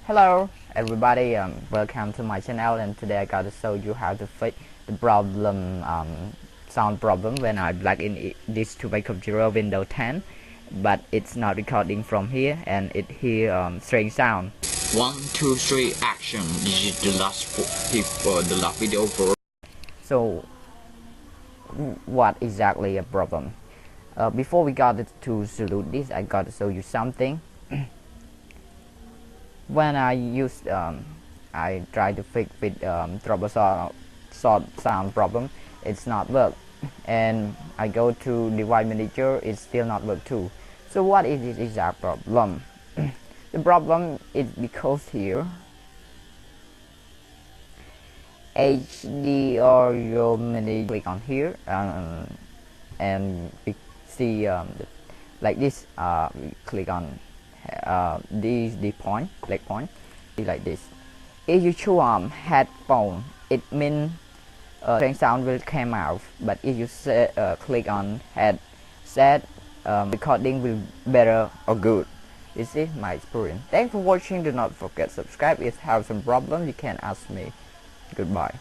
Hello everybody, welcome to my channel, and today I got to show you how to fix the problem sound problem when I plug in this to my computer Windows 10, but it's not recording from here and it hear strange sound. 1, 2, 3, action. This is the last video for. So what exactly a problem? Before we got to salute this, I got to show you something. When I try to fix with troubleshoot sound problem, it's not work, and I go to device manager, it's still not work too. So what is this exact problem? The problem is because here HD or your menu, click on here and we see like this. Click on the point, click point, like this. If you choose headphone, it means strange sound will come out, but if you click on headset, recording will better or good. This is my experience. Thanks for watching. Do not forget subscribe. If you have some problem, you can ask me. Goodbye.